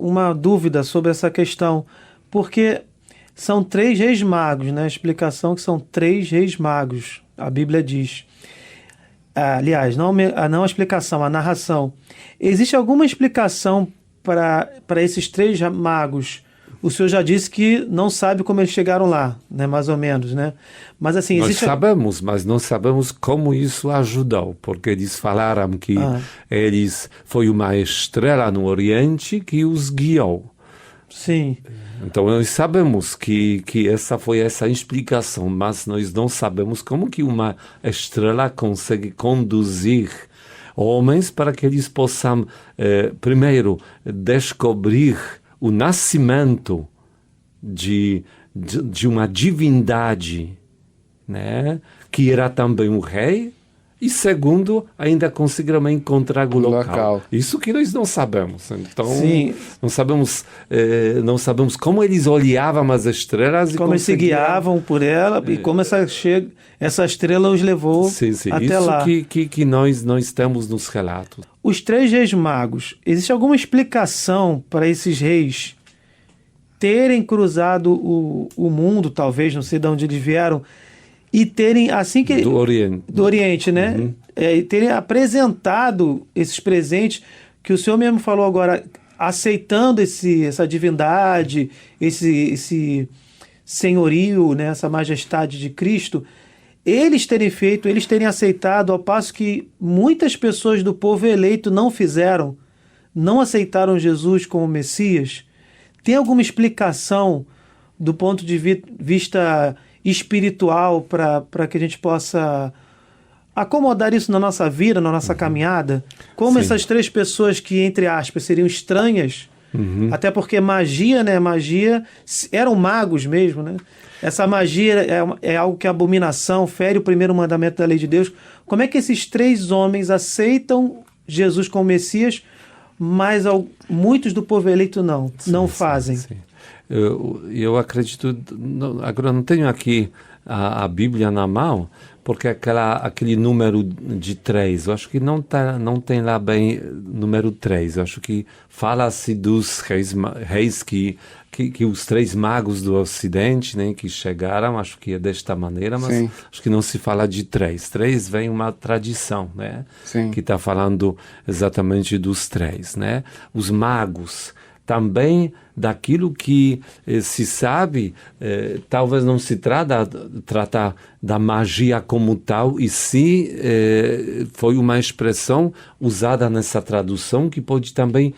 uma dúvida sobre essa questão, porque são 3 reis magos, né? A explicação que são 3 reis magos, a Bíblia diz. Aliás, não a explicação, a narração. Existe alguma explicação para esses 3 magos? O senhor já disse que não sabe como eles chegaram lá, né? Mais ou menos, né? Mas assim, nós sabemos, mas não sabemos como isso ajudou, porque eles falaram que foi uma estrela no Oriente que os guiou. Sim. Então nós sabemos que essa explicação, mas nós não sabemos como que uma estrela consegue conduzir homens para que eles possam, primeiro, descobrir o nascimento de uma divindade, né, que era também um rei, e segundo, ainda conseguiram encontrar o local. Isso que nós não sabemos. Então, sim, não sabemos como eles olhavam as estrelas. Como eles se guiavam por ela e como essa estrela os levou até isso lá. Que nós temos nos relatos. Os 3 reis magos, existe alguma explicação para esses reis terem cruzado o mundo, talvez, não sei de onde eles vieram, e terem, assim que... Do Oriente, né? Uhum. E terem apresentado esses presentes, que o senhor mesmo falou agora, aceitando essa divindade, esse senhorio, né? Essa majestade de Cristo, eles terem aceitado, ao passo que muitas pessoas do povo eleito não fizeram, não aceitaram Jesus como Messias. Tem alguma explicação do ponto de vista espiritual para que a gente possa acomodar isso na nossa vida, na nossa caminhada? Como essas 3 pessoas que, entre aspas, seriam estranhas, até porque magia, né? Magia eram magos mesmo, né? Essa magia é algo que é abominação, fere o primeiro mandamento da lei de Deus. Como é que esses 3 homens aceitam Jesus como Messias, mas muitos do povo eleito não fazem? Sim. Eu acredito, agora não tenho aqui a Bíblia na mão, porque aquele número de 3, eu acho que não tem lá bem número 3, eu acho que fala-se dos reis que os 3 magos do Ocidente, né, que chegaram, acho que é desta maneira, mas acho que não se fala de 3. 3 vem uma tradição, né, que está falando exatamente dos 3, né? Os magos também, daquilo que se sabe, talvez não se trata da magia como tal, e sim foi uma expressão usada nessa tradução que pode também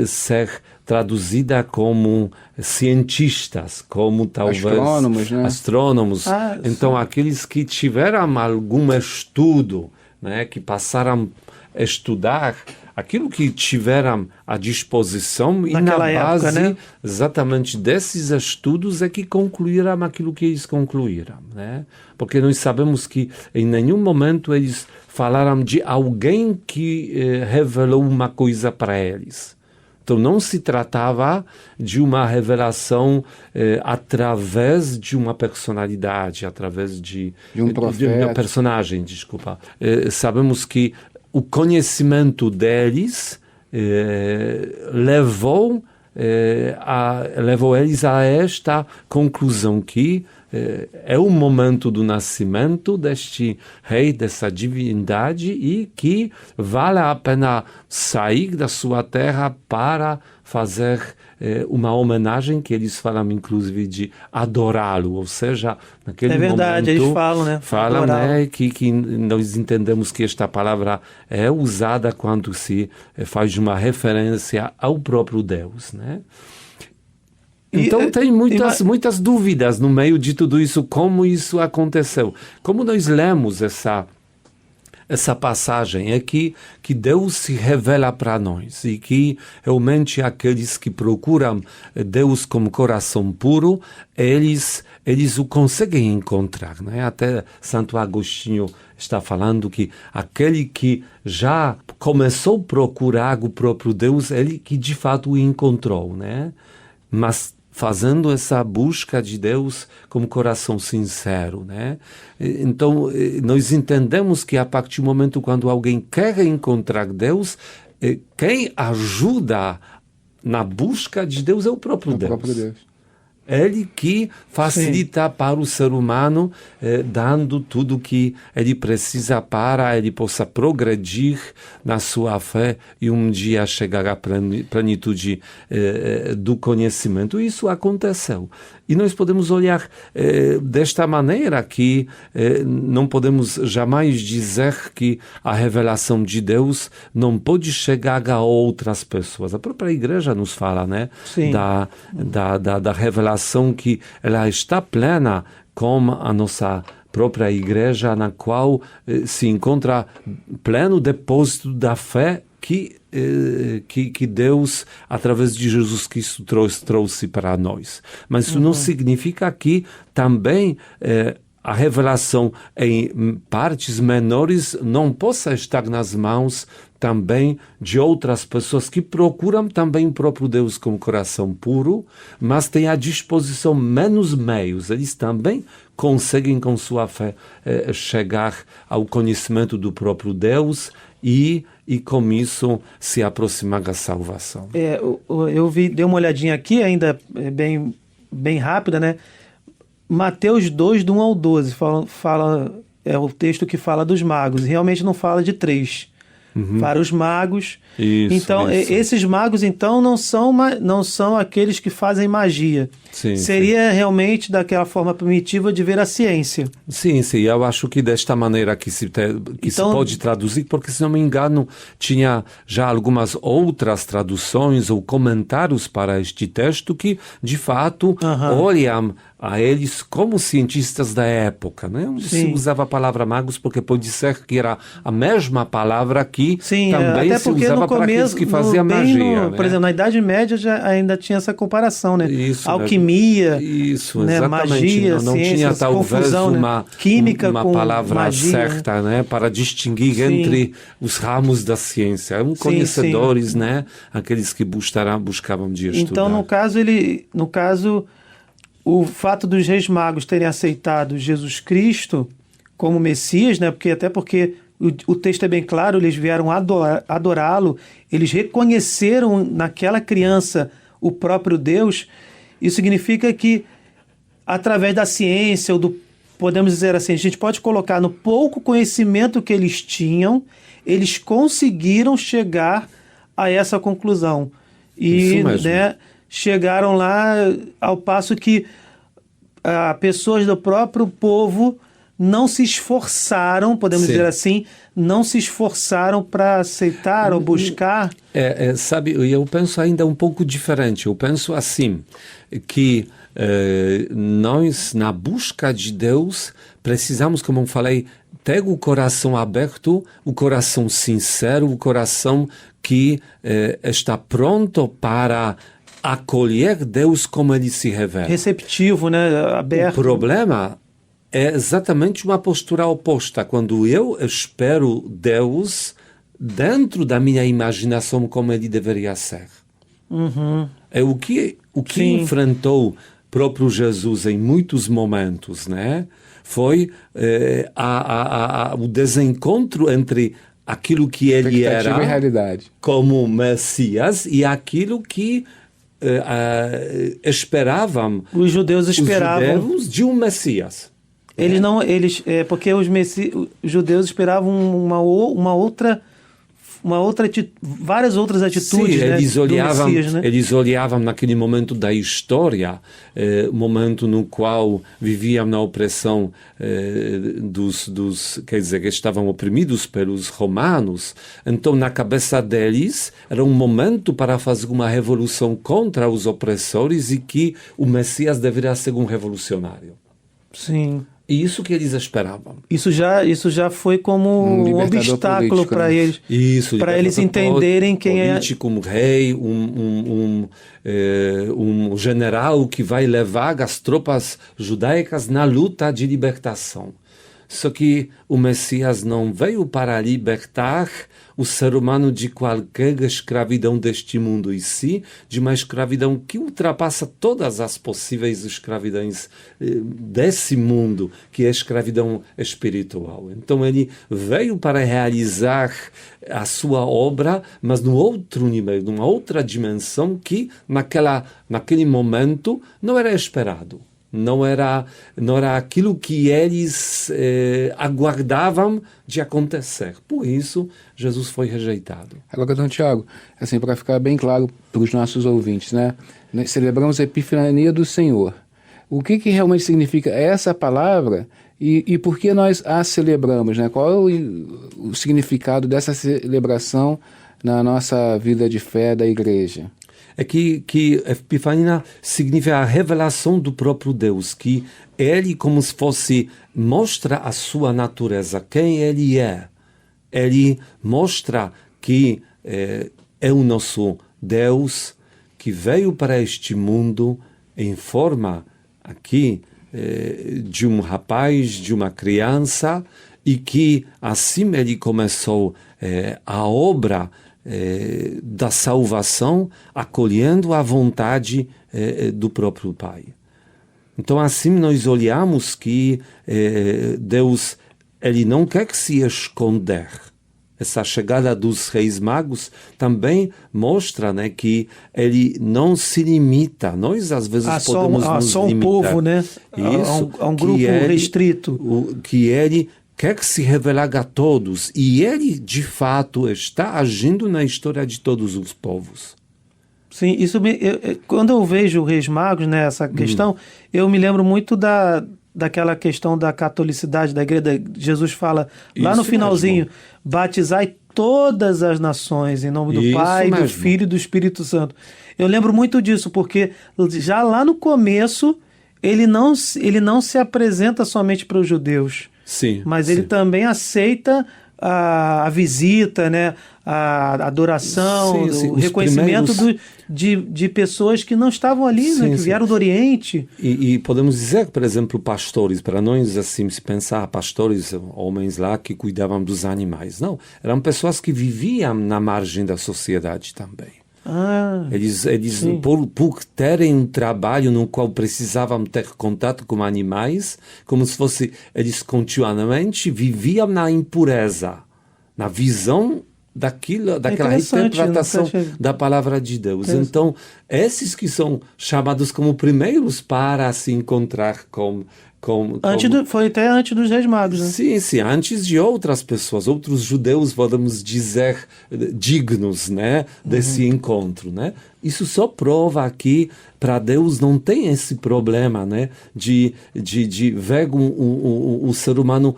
ser traduzida como cientistas, como talvez astrônomos, né? Astrônomos. Então, aqueles que tiveram algum estudo, né, que passaram a estudar aquilo que tiveram à disposição, e na base, né, exatamente desses estudos é que concluíram aquilo que eles concluíram, né? Porque nós sabemos que em nenhum momento eles falaram de alguém que revelou uma coisa para eles. Então não se tratava de uma revelação através de uma personalidade, através de um personagem, desculpa. Sabemos que o conhecimento deles levou eles a esta conclusão que é o momento do nascimento deste rei, dessa divindade, e que vale a pena sair da sua terra para fazer uma homenagem, que eles falam inclusive de adorá-lo, ou seja, naquele momento... É verdade, eles falam, né? Falam, né, que nós entendemos que esta palavra é usada quando se faz uma referência ao próprio Deus, né? Então tem muitas dúvidas no meio de tudo isso, como isso aconteceu. Como nós lemos essa passagem é que Deus se revela para nós, e que realmente aqueles que procuram Deus com coração puro, eles o conseguem encontrar, né? Até Santo Agostinho está falando que aquele que já começou a procurar o próprio Deus, ele que de fato o encontrou, né? Mas fazendo essa busca de Deus com coração sincero, né? Então, nós entendemos que a partir do momento quando alguém quer encontrar Deus, quem ajuda na busca de Deus é o próprio O Deus. próprio Deus. Ele que facilita para o ser humano, dando tudo que ele precisa para ele possa progredir na sua fé e um dia chegar à plenitude do conhecimento. Isso aconteceu. E nós podemos olhar desta maneira que não podemos jamais dizer que a revelação de Deus não pode chegar a outras pessoas. A própria igreja nos fala, né? Sim. Da revelação que ela está plena com a nossa própria igreja, na qual se encontra pleno depósito da fé que Deus, através de Jesus Cristo, trouxe para nós. Mas isso não significa que também a revelação em partes menores não possa estar nas mãos também de outras pessoas que procuram também o próprio Deus com coração puro, mas têm à disposição menos meios. Eles também conseguem, com sua fé, chegar ao conhecimento do próprio Deus e com isso se aproximar da salvação. Dei uma olhadinha aqui, ainda bem rápida, né? Mateus 2, do 1 ao 12, é o texto que fala dos magos, e realmente não fala de 3. Para os magos. Então, esses magos, então, não são aqueles que fazem magia. Seria realmente daquela forma primitiva de ver a ciência. Sim, eu acho que desta maneira que se pode traduzir, porque, se não me engano, tinha já algumas outras traduções ou comentários para este texto que, de fato, olham a eles como cientistas da época, né? Se usava a palavra magos porque pode ser que era a mesma palavra que também até se usava para aqueles que faziam magia. Por exemplo, na Idade Média ainda tinha essa comparação, né? Alquimia, né? Magia, não ciência, tinha talvez confusão, uma química uma com palavra magia, certa, né? Para distinguir entre os ramos da ciência. Conhecedores, né? Aqueles que buscavam de estudar. Então, no caso, o fato dos reis magos terem aceitado Jesus Cristo como Messias, né? Porque o texto é bem claro, eles vieram adorá-lo, eles reconheceram naquela criança o próprio Deus. Isso significa que, através da ciência, podemos dizer assim, a gente pode colocar no pouco conhecimento que eles tinham, eles conseguiram chegar a essa conclusão. E, né, chegaram lá ao passo que pessoas do próprio povo não se esforçaram, podemos dizer assim, não se esforçaram para aceitar ou buscar. Sabe, eu penso ainda um pouco diferente. Eu penso assim, que nós, na busca de Deus, precisamos, como eu falei, ter o coração aberto, o coração sincero, o coração que está pronto para acolher Deus como Ele se revela. Receptivo, né? Aberto. O problema é exatamente uma postura oposta. Quando eu espero Deus dentro da minha imaginação como Ele deveria ser. É o que enfrentou próprio Jesus em muitos momentos, né? Foi o desencontro entre aquilo que Ele era e realidade, como Messias, e aquilo que esperavam os judeus de um Messias. Porque os judeus esperavam várias outras atitudes. Sim, né, Messias, né? Eles olhavam naquele momento da história, momento no qual viviam na opressão quer dizer, que estavam oprimidos pelos romanos. Então, na cabeça deles, era um momento para fazer uma revolução contra os opressores e que o Messias deveria ser um revolucionário. Sim. E isso que eles esperavam. Isso já foi como um obstáculo para eles. Isso, para eles entenderem quem político, um rei, um general que vai levar as tropas judaicas na luta de libertação. Só que o Messias não veio para libertar o ser humano de qualquer escravidão deste mundo, e sim de uma escravidão que ultrapassa todas as possíveis escravidões desse mundo, que é a escravidão espiritual. Então ele veio para realizar a sua obra, mas no outro nível, numa outra dimensão que naquele momento não era esperado. Não era aquilo que eles aguardavam de acontecer. Por isso, Jesus foi rejeitado. Agora, Dom Tiago, assim, para ficar bem claro para os nossos ouvintes, né? Nós celebramos a Epifania do Senhor. O que realmente significa essa palavra e por que nós a celebramos, né? Qual é o significado dessa celebração na nossa vida de fé da igreja? É que Epifania significa a revelação do próprio Deus, que ele, como se fosse, mostra a sua natureza, quem ele é. Ele mostra que é o nosso Deus, que veio para este mundo em forma aqui de um rapaz, de uma criança, e que assim ele começou a obra da salvação, acolhendo a vontade do próprio Pai. Então assim nós olhamos que Deus, ele não quer que se esconder. Essa chegada dos Reis Magos também mostra, né, que ele não se limita. Nós às vezes podemos nos só um limitar. povo, né? Isso, a um grupo restrito. Que ele quer se revelar a todos, e ele, de fato, está agindo na história de todos os povos. Sim, quando eu vejo o Reis Magos, né, essa questão, eu me lembro muito daquela questão da catolicidade da igreja. Jesus fala lá Isso no finalzinho, mesmo. Batizai todas as nações em nome do Isso Pai, do mesmo. Filho e do Espírito Santo. Eu lembro muito disso, porque já lá no começo, ele não se apresenta somente para os judeus. Sim, Mas ele também aceita a visita, né? A adoração, Sim, o os reconhecimento primeiros... de pessoas que não estavam ali, né? Que vieram do Oriente. E podemos dizer, por exemplo, pastores, para nós, assim, se pensar, pastores, homens lá que cuidavam dos animais. Não, eram pessoas que viviam na margem da sociedade também. Eles por terem um trabalho no qual precisavam ter contato com animais, como se fosse, eles continuamente viviam na impureza, na visão daquela interpretação da palavra de Deus. Então, esses que são chamados como primeiros para se encontrar Foi até antes dos Reis Magos, né? Sim, antes de outras pessoas, outros judeus, podemos dizer, dignos, né, desse encontro, né? Isso só prova que para Deus não tem esse problema, né, de ver o ser humano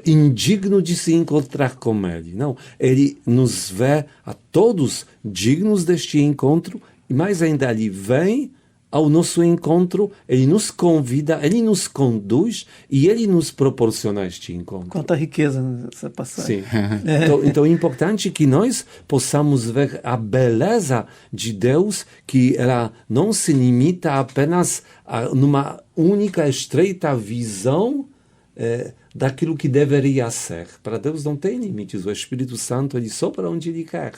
indigno de se encontrar com ele. Não, ele nos vê a todos dignos deste encontro, e mais ainda, ele vem ao nosso encontro, ele nos convida, ele nos conduz e ele nos proporciona este encontro. Quanta riqueza nessa passagem. Sim. Então é importante que nós possamos ver a beleza de Deus, que ela não se limita apenas numa única, estreita visão daquilo que deveria ser. Para Deus não tem limites. O Espírito Santo, ele sopra onde ele quer.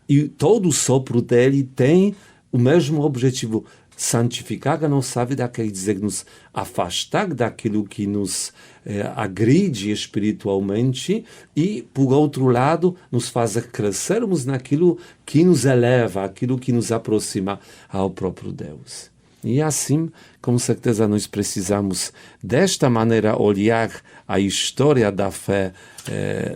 E todo o sopro dele tem o mesmo objetivo: santificar a nossa vida, quer dizer, nos afastar daquilo que nos agride espiritualmente, e, por outro lado, nos fazer crescermos naquilo que nos eleva, aquilo que nos aproxima ao próprio Deus. E assim, com certeza, nós precisamos, desta maneira, olhar a história da fé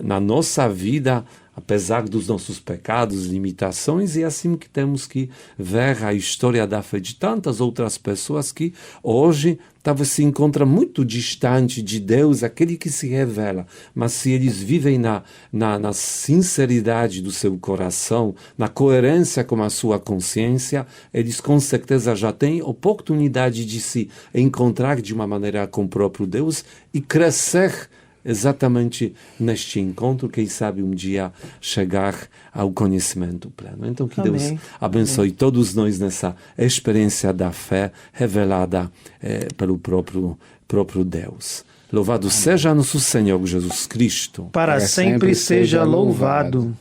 na nossa vida, apesar dos nossos pecados, limitações, e assim que temos que ver a história da fé de tantas outras pessoas que hoje talvez se encontram muito distante de Deus, aquele que se revela. Mas se eles vivem na sinceridade do seu coração, na coerência com a sua consciência, eles com certeza já têm oportunidade de se encontrar de uma maneira com o próprio Deus e crescer exatamente neste encontro, quem sabe um dia chegar ao conhecimento pleno. Então que Deus abençoe todos nós nessa experiência da fé revelada pelo próprio próprio Deus. Louvado seja nosso Senhor Jesus Cristo. Para sempre seja louvado.